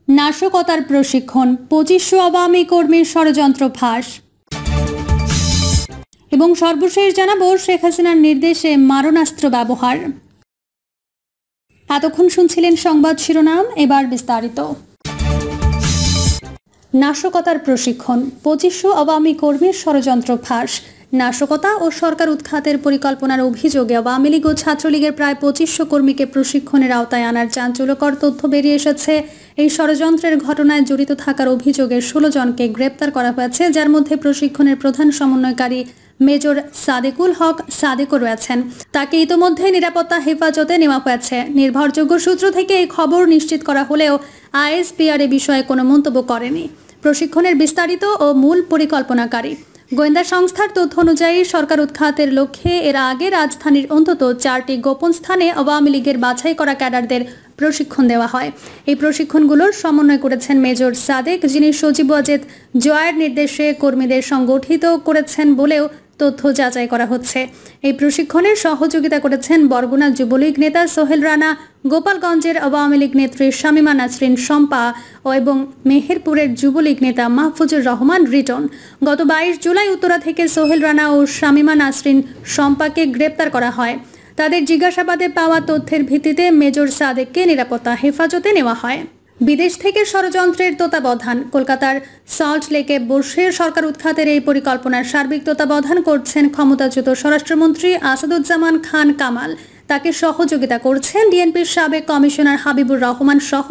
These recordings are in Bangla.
নাশকতার প্রশিক্ষণ 2500 আওয়ামী কর্মীর ষড়যন্ত্র ফাঁস। এবং সর্বশেষ জানাবো শেখ হাসিনার নির্দেশে মারণাস্ত্র ব্যবহার। এতক্ষণ শুনছিলেন সংবাদ শিরোনাম, এবার বিস্তারিত। নাশকতার প্রশিক্ষণ 2500 আওয়ামী কর্মীর ষড়যন্ত্র ফাঁস। নাশকতা ও সরকার উৎখাতের পরিকল্পনার অভিযোগে আওয়ামী লীগ ও ছাত্রলীগের প্রায় 2500 কর্মীকে প্রশিক্ষণের আওতায় আনার চাঞ্চল্যকর তথ্য বেরিয়ে এসেছে। এই ষড়যন্ত্রের ঘটনায় জড়িত থাকার অভিযোগে 16 জনকে গ্রেপ্তার করা হয়েছে, যার মধ্যে প্রশিক্ষণের প্রধান সমন্বয়কারী মেজর সাদেকুল হক সাদেকও রয়েছেন। তাকে ইতোমধ্যে নিরাপত্তা হেফাজতে নেওয়া হয়েছে। নির্ভরযোগ্য সূত্র থেকে এই খবর নিশ্চিত করা হলেও আইএসপিআর এ বিষয়ে কোনো মন্তব্য করেনি। প্রশিক্ষণের বিস্তারিত ও মূল পরিকল্পনাকারী গোয়েন্দা সংস্থার তথ্য অনুযায়ী সরকার উৎখাতের লক্ষ্যে এর আগে রাজধানীর অন্তত 4টি গোপন স্থানে আওয়ামী লীগের বাছাই করা ক্যাডারদের প্রশিক্ষণ দেওয়া হয়। এই প্রশিক্ষণগুলোর সমন্বয় করেছেন মেজর সাদেক, যিনি সজীব ওয়াজেদ জয়ের নির্দেশে কর্মীদের সংগঠিত করেছেন বলেও তথ্য যাচাই করা হচ্ছে। এই প্রশিক্ষণের সহযোগিতা করেছেন বরগুনা যুবলীগ নেতা সোহেল রানা, গোপালগঞ্জের আওয়ামী লীগ নেত্রী শামীমা নাসরিন শম্পা এবং মেহেরপুরের যুবলীগ নেতা মাহফুজুর রহমান রিটন। গত 22 জুলাই উত্তরা থেকে সোহেল রানা ও শামীমা নাসরিন শম্পাকে গ্রেপ্তার করা হয়। তাদের জিজ্ঞাসাবাদে পাওয়া তথ্যের ভিত্তিতে মেজর সাদেককে নিরাপত্তা হেফাজতে নেওয়া হয়। বিদেশ থেকে ষড়যন্ত্রের তত্ত্বাবধান কলকাতার সল্ট লেকে বসে সরকার উৎখাতের এই পরিকল্পনার সার্বিক তত্ত্বাবধান করছেন ক্ষমতাচ্যুত স্বরাষ্ট্রমন্ত্রী আসাদুজ্জামান খান কামাল। তাকে সহযোগিতা করছেন ডিএনপির সাবেক কমিশনার হাবিবুর রহমান সহ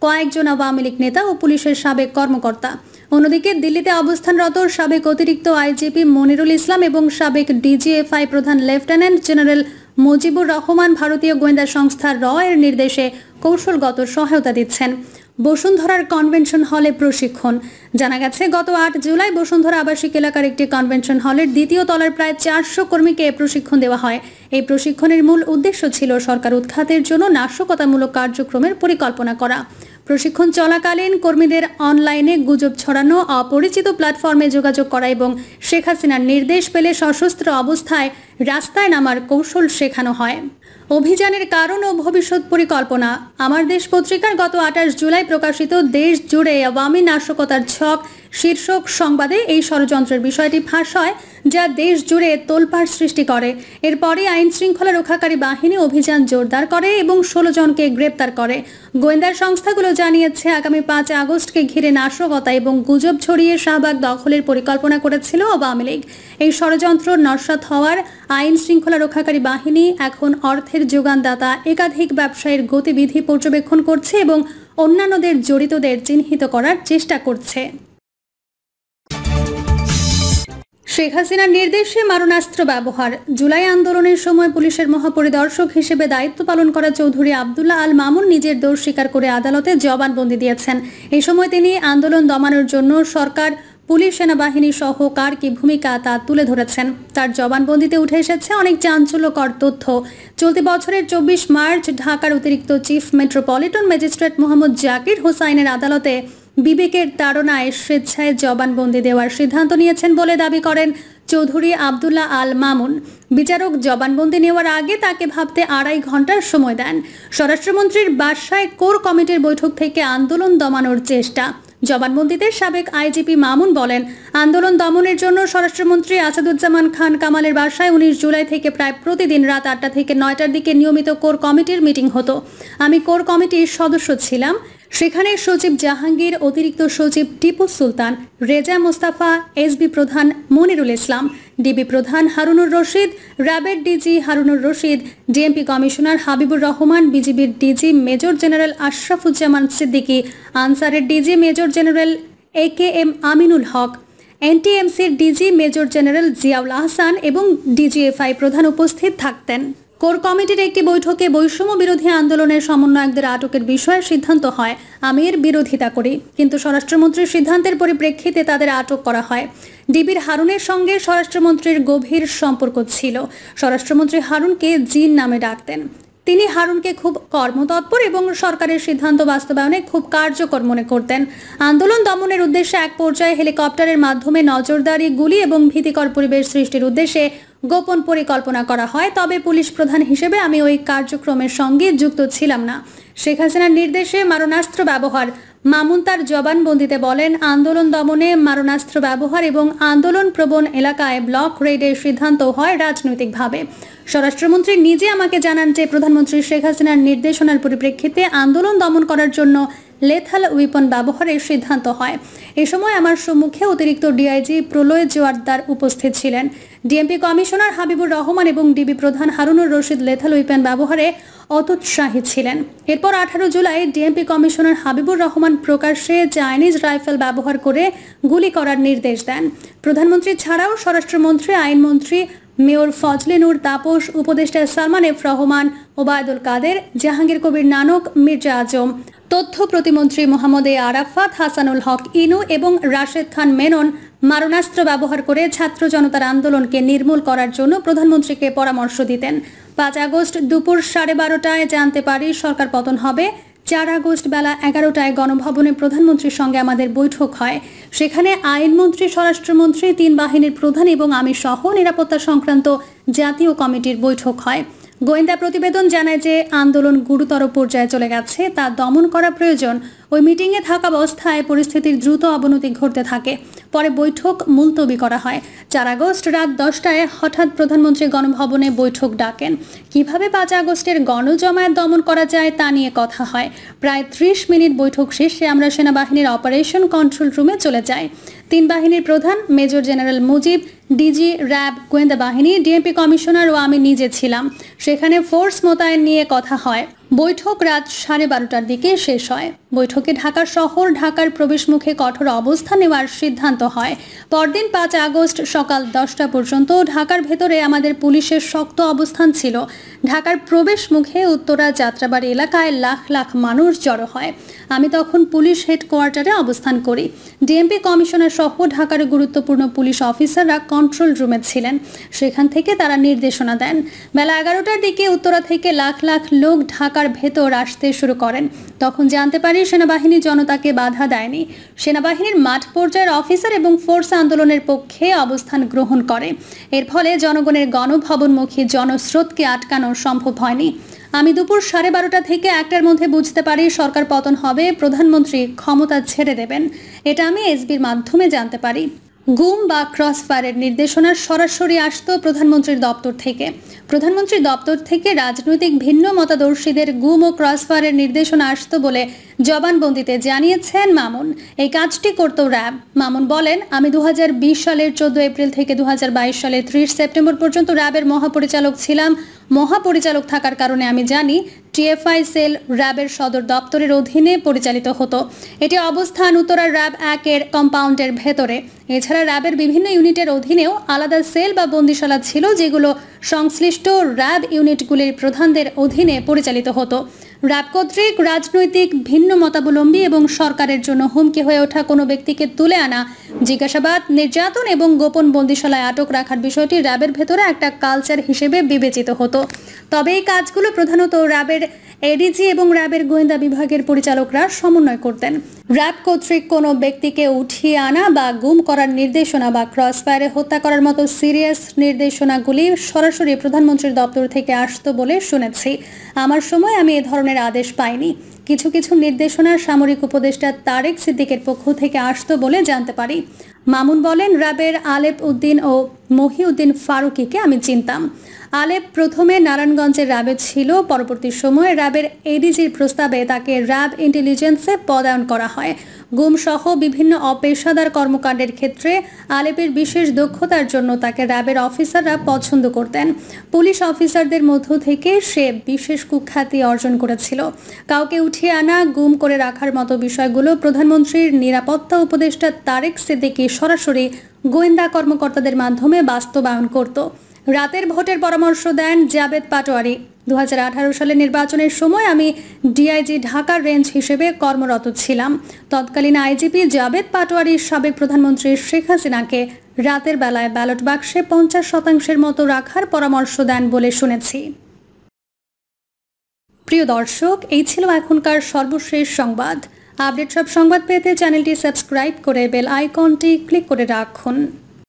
কয়েকজন আওয়ামী লীগ নেতা ও পুলিশের সাবেক কর্মকর্তা। অন্যদিকে দিল্লিতে অবস্থানরত সাবেক অতিরিক্ত আইজিপি মনিরুল ইসলাম এবং সাবেক ডিজিএফআই প্রধান লেফটেন্যান্ট জেনারেল মুজিবুর রহমান ভারতীয় গোয়েন্দা সংস্থা র এর নির্দেশে কৌশলগত সহায়তা দিচ্ছেন। বসুন্ধরার কনভেনশন হলে প্রশিক্ষণ। জানা গেছে, গত 8 জুলাই বসুন্ধরা আবাসিক এলাকার একটি কনভেনশন হলের দ্বিতীয় তলার প্রায় 400 কর্মীকে প্রশিক্ষণ দেওয়া হয়। এই প্রশিক্ষণের মূল উদ্দেশ্য ছিল সরকার উৎখাতের জন্য নাশকতামূলক কার্যক্রমের পরিকল্পনা করা। প্রশিক্ষণ চলাকালীন কর্মীদের অনলাইনে গুজব ছড়ানো, অপরিচিত প্ল্যাটফর্মে যোগাযোগ করা এবং শেখ হাসিনার নির্দেশ পেলে সশস্ত্র অবস্থায় রাস্তায় নামার কৌশল শেখানো হয়। অভিযানের কারণ ও ভবিষ্যৎ পরিকল্পনা। আমার দেশ পত্রিকার গত 28 জুলাই প্রকাশিত দেশ জুড়ে আওয়ামী নাশকতার ছক শীর্ষক সংবাদে এই ষড়যন্ত্রের বিষয়টি ফাঁস হয়, যা দেশ জুড়ে তোলপাড় সৃষ্টি করে। এরপরে আইন শৃঙ্খলা রক্ষাকারী বাহিনী অভিযান জোরদার করে এবং 16 জনকে গ্রেপ্তার করে। গোয়েন্দা সংস্থাগুলো জানিয়েছে, আগামী 5 আগস্টকে ঘিরে নাশকতা এবং গুজব ছড়িয়ে শাহবাগ দখলের পরিকল্পনা করেছিল আওয়ামী লীগ। এই ষড়যন্ত্র নস্যাৎ হওয়ার আইন শৃঙ্খলা রক্ষাকারী বাহিনী এখন অর্থের যোগানদাতা একাধিক ব্যবসায়ীর গতিবিধি পর্যবেক্ষণ করছে এবং অন্যান্যদের জড়িতদের চিহ্নিত করার চেষ্টা করছে। শেখ হাসিনার নির্দেশে মারণাস্ত্র ব্যবহার। জুলাই আন্দোলনের সময় পুলিশের মহাপরিদর্শক হিসেবে দায়িত্ব পালন করা চৌধুরী আবদুল্লাহ আল মামুন নিজের দোষ স্বীকার করে আদালতে জবানবন্দি দিয়েছেন। এই সময় তিনি আন্দোলন দমানোর জন্য সরকার, পুলিশ, সেনাবাহিনী সহ কার কি ভূমিকা তা তুলে ধরেছেন। তার জবানবন্দিতে উঠে এসেছে অনেক চাঞ্চল্যকর তথ্য। চলতি বছরের 24 মার্চ ঢাকার অতিরিক্ত chief metropolitan magistrate Mohammad Zakir হোসাইনের আদালতে বিবেকের তাড়নায় স্বেচ্ছায় জবানবন্দি দেওয়ার সিদ্ধান্ত নিয়েছেন বলে দাবি করেন চৌধুরী আবদুল্লাহ আল মামুন। বিচারক জবানবন্দি নেওয়ার আগে তাকে ভাবতে 2.5 ঘন্টার সময় দেন। স্বরাষ্ট্রমন্ত্রীর বাসায় কোর কমিটির বৈঠক থেকে আন্দোলন দমানোর চেষ্টা। জবানবন্দিতে সাবেক আইজিপি মামুন বলেন, আন্দোলন দমনের জন্য স্বরাষ্ট্রমন্ত্রী আসাদুজ্জামান খান কামালের বাসায় 19 জুলাই থেকে প্রায় প্রতিদিন রাত 8টা থেকে 9টার দিকে নিয়মিত কোর কমিটির মিটিং হতো। আমি কোর কমিটির সদস্য ছিলাম। সেখানে সচিব জাহাঙ্গীর, অতিরিক্ত সচিব টিপু সুলতান, রেজা মোস্তাফা, এসবি প্রধান মনিরুল ইসলাম, ডিবি প্রধান হারুনুর রশিদ, র্যাবের DG Harunur Rashid, DMP commissioner Habibur Rahman, বিজিবির DG major general Ashrafuzzaman Siddiqui, আনসারের DG major general AKM Aminul Haque, এনটিএমসির DG major general Ziaul Ahsan এবং ডিজিএফআই প্রধান উপস্থিত থাকতেন। কোর কমিটির একটি বৈঠকে বৈষম্য বিরোধী আন্দোলনের সমন্বয়কদের আটকের বিষয়ে সিদ্ধান্ত হয়। আমি এর বিরোধিতা করি, কিন্তু স্বরাষ্ট্রমন্ত্রীর সিদ্ধান্তের পরিপ্রেক্ষিতে তাদের আটক করা হয়। ডিবির হারুনের সঙ্গে স্বরাষ্ট্রমন্ত্রীর গভীর সম্পর্ক ছিল। স্বরাষ্ট্রমন্ত্রী হারুনকে জিন নামে ডাকতেন। তিনি হারুনকে খুব কর্মতৎপর এবং সরকারের সিদ্ধান্ত বাস্তবায়নে খুব কার্যকর মনে করতেন। আন্দোলন দমনের উদ্দেশ্যে এক পর্যায়ে হেলিকপ্টারের মাধ্যমে নজরদারি, গুলি এবং ভীতিকর পরিবেশ সৃষ্টির উদ্দেশ্যে গোপন পরিকল্পনা করা হয়। তবে পুলিশ প্রধান হিসেবে আমি ওই কার্যক্রমের সঙ্গে যুক্ত ছিলাম না। শেখ হাসিনার নির্দেশে মারণাস্ত্র ব্যবহার। মামুন তার জবানবন্দিতে বলেন, আন্দোলন দমনে মারণাস্ত্র ব্যবহার এবং আন্দোলন প্রবণ এলাকায় ব্লক রেডের সিদ্ধান্ত হয় রাজনৈতিকভাবে। স্বরাষ্ট্রমন্ত্রী নিজে আমাকে জানান যে প্রধানমন্ত্রী শেখ হাসিনার নির্দেশনার পরিপ্রেক্ষিতে আন্দোলন দমন করার জন্য লেথাল উইপন ব্যবহারের সিদ্ধান্ত হয়। এ সময় আমার সম্মুখে অতিরিক্ত ডিআইজি প্রলয় জোয়ারদার উপস্থিত ছিলেন। ডিএমপি কমিশনার হাবিবুর রহমান এবং ডিবি প্রধান হারুনুর রশিদ লেথাল উইপন ব্যবহারে অতুৎসাহী ছিলেন। এরপর 18 জুলাই ডিএমপি কমিশনার হাবিবুর রহমান প্রকাশ্যে চাইনিজ রাইফেল ব্যবহার করে গুলি করার নির্দেশ দেন। প্রধানমন্ত্রী ছাড়াও স্বরাষ্ট্রমন্ত্রী, আইনমন্ত্রী মেয়র ফজলে নূর তাপস, উপদেষ্টা সালমান এফ রহমান, ওবায়দুল কাদের, জাহাঙ্গীর কবির নানক, মির্জা আজম, তথ্য প্রতিমন্ত্রী মোহাম্মদ এ আরাফাত, হাসানুল হক ইনু এবং রাশেদ খান মেনন মারণাস্ত্র ব্যবহার করে ছাত্র জনতার আন্দোলনকে নির্মূল করার জন্য প্রধানমন্ত্রীকে পরামর্শ দিতেন। 5 আগস্ট দুপুর 12:30টায় জানতে পারি সরকার পতন হবে। 4 আগস্ট বেলা 11টায় গণভবনে প্রধানমন্ত্রীর সঙ্গে আমাদের বৈঠক হয়। সেখানে আইনমন্ত্রী, স্বরাষ্ট্রমন্ত্রী, 3 বাহিনীর প্রধান এবং আমি সহ নিরাপত্তা সংক্রান্ত জাতীয় কমিটির বৈঠক হয়। গোয়েন্দা প্রতিবেদন জানায় যে আন্দোলন গুরুতর পর্যায়ে চলে গেছে, তা দমন করা প্রয়োজন। ওই মিটিংয়ে থাকা অবস্থায় পরিস্থিতির দ্রুত অবনতি ঘটতে থাকে। পরে বৈঠক মুলতবি করা হয়। 4 আগস্ট রাত 10টায় হঠাৎ প্রধানমন্ত্রী গণভবনে বৈঠক ডাকেন। কিভাবে 5 আগস্টের গণজমায়েত দমন করা যায় তা নিয়ে কথা হয়। প্রায় 30 মিনিট বৈঠক শেষে আমরা সেনাবাহিনীর অপারেশন কন্ট্রোল রুমে চলে যাই। 3 বাহিনীর প্রধান, major general Mujib, DG, RAB, গোয়েন্দা বাহিনী, ডিএমপি কমিশনার ও আমি নিজে ছিলাম। সেখানে ফোর্স মোতায়েন নিয়ে কথা হয়। বৈঠক রাত 12:30টার দিকে শেষ হয়। বৈঠকে ঢাকা শহর, ঢাকার প্রবেশ মুখে কঠোর অবস্থান নেওয়ার সিদ্ধান্ত হয়। পরদিন 5 আগস্ট সকাল 10টা পর্যন্ত ঢাকার ভেতরে আমাদের পুলিশের শক্ত অবস্থান ছিল। ঢাকার প্রবেশ মুখে উত্তরা যাত্রাবাড়ি এলাকায় লাখ লাখ মানুষ জড়ো হয়। আমি তখন পুলিশ হেডকোয়ার্টারে অবস্থান করি। ডিএমপি কমিশনার সহ ঢাকার গুরুত্বপূর্ণ পুলিশ অফিসাররা কন্ট্রোল রুমে ছিলেন। সেখান থেকে তারা নির্দেশনা দেন। বেলা 11টার দিকে উত্তরা থেকে লাখ লাখ লোক ঢাকার ভেতর আসতে শুরু করেন। তখন জানতে পারি সেনাবাহিনী জনতাকে বাধা দেয়নি। সেনাবাহিনীর মাঠ পর্যায়ের অফিসার এবং ফোর্স আন্দোলনের পক্ষে অবস্থান গ্রহণ করে। এর ফলে জনগণের গণভবনমুখী জনস্রোতকে আটকানো সম্ভব হয়নি। আমি দুপুর 12:30 থেকে 1টার মধ্যে বুঝতে পারি সরকার পতন হবে, প্রধানমন্ত্রী ক্ষমতা ছেড়ে দেবেন। এটা আমি এসবির মাধ্যমে জানতে পারি। গুম বা ক্রস ফায়ারের নির্দেশনা সরাসরি আসতো প্রধানমন্ত্রীর দপ্তর থেকে। প্রধানমন্ত্রীর দপ্তর থেকে রাজনৈতিক ভিন্ন মতাদর্শীদের গুম ও ক্রস ফায়ারের নির্দেশনা আসতো বলে জবানবন্দিতে জানিয়েছেন মামুন। এই কাজটি করত র্যাব। মামুন বলেন, আমি 2020 সালের 14 এপ্রিল থেকে 2022 সালের 30 সেপ্টেম্বর পর্যন্ত র্যাবের মহাপরিচালক ছিলাম। মহাপরিচালক থাকার কারণে আমি জানি টিএফআই সেল র্যাবের সদর দপ্তরের অধীনে পরিচালিত হতো। এটি অবস্থান উত্তরার র্যাব 1-এর কম্পাউন্ডের ভেতরে। এছাড়া র্যাবের বিভিন্ন ইউনিটের অধীনেও আলাদা সেল বা বন্দিশালা ছিল, যেগুলো সংশ্লিষ্ট র্যাব ইউনিটগুলির প্রধানদের অধীনে পরিচালিত হতো। র্যাব কর্তৃক রাজনৈতিক ভিন্ন মতাবলম্বী এবং সরকারের জন্য হুমকি হয়ে ওঠা কোনো ব্যক্তিকে তুলে আনা, জিজ্ঞাসাবাদ, নির্যাতন এবং গোপন বন্দিশালায় আটক রাখার বিষয়টি র্যাবের ভেতরে একটা কালচার হিসেবে বিবেচিত হতো। তবে এই কাজগুলো প্রধানত র্যাবের এডিজি এবং র্যাবের গোয়েন্দা বিভাগের পরিচালকরা সমন্বয় করতেন। র্যাব কর্তৃক কোনো ব্যক্তিকে উঠিয়ে আনা বা গুম করার নির্দেশনা বা ক্রস ফায়ারে হত্যা করার মতো সিরিয়াস নির্দেশনাগুলি সরাসরি প্রধানমন্ত্রীর দপ্তর থেকে আসতো বলে শুনেছি। আমার সময় আমি এ ধরনের আদেশ পাইনি। কিছু কিছু নির্দেশনা সামরিক উপদেষ্টা তারেক সিদ্দিকের পক্ষ থেকে আসতো বলে জানতে পারি। মামুন বলেন, র্যাবের আলেপ উদ্দিন ও মহিউদ্দিন ফারুকিকে আমি চিনতাম। আলেপ প্রথমে নারায়ণগঞ্জের র্যাবে ছিল। পরবর্তী সময়ে র্যাবের এডিজির প্রস্তাবে তাকে র্যাব ইন্টেলিজেন্সে পদায়ন করা হয়। গুম সহ বিভিন্ন অপেশাদার কর্মকাণ্ডের ক্ষেত্রে আলেপের বিশেষ দক্ষতার জন্য তাকে র্যাবের অফিসাররা পছন্দ করতেন। পুলিশ অফিসারদের মধ্য থেকে সে বিশেষ কুখ্যাতি অর্জন করেছিল। কাউকে উঠিয়ে আনা, গুম করে রাখার মতো বিষয়গুলো প্রধানমন্ত্রীর নিরাপত্তা উপদেষ্টা তারেক সিদ্দিকী সরাসরি গোয়েন্দা কর্মকর্তাদের মাধ্যমে বাস্তবায়ন করত। রাতের ভোটের পরামর্শ দেন জাবেদ পাটোয়ারি। 2018 সালের নির্বাচনের সময় আমি ডিআইজি ঢাকার রেঞ্জ হিসেবে কর্মরত ছিলাম। তৎকালীন আইজিপি জাবেদ পাটোয়ারি সাবেক প্রধানমন্ত্রী শেখ হাসিনাকে রাতের বেলায় ব্যালট বাক্সে 50% মতো রাখার পরামর্শ দেন বলে শুনেছি। প্রিয় দর্শক, এই ছিল এখনকার সর্বশেষ সংবাদ। আপডেট সব সংবাদ পেতে চ্যানেলটি সাবস্ক্রাইব করে বেল আইকনটি ক্লিক করে রাখুন।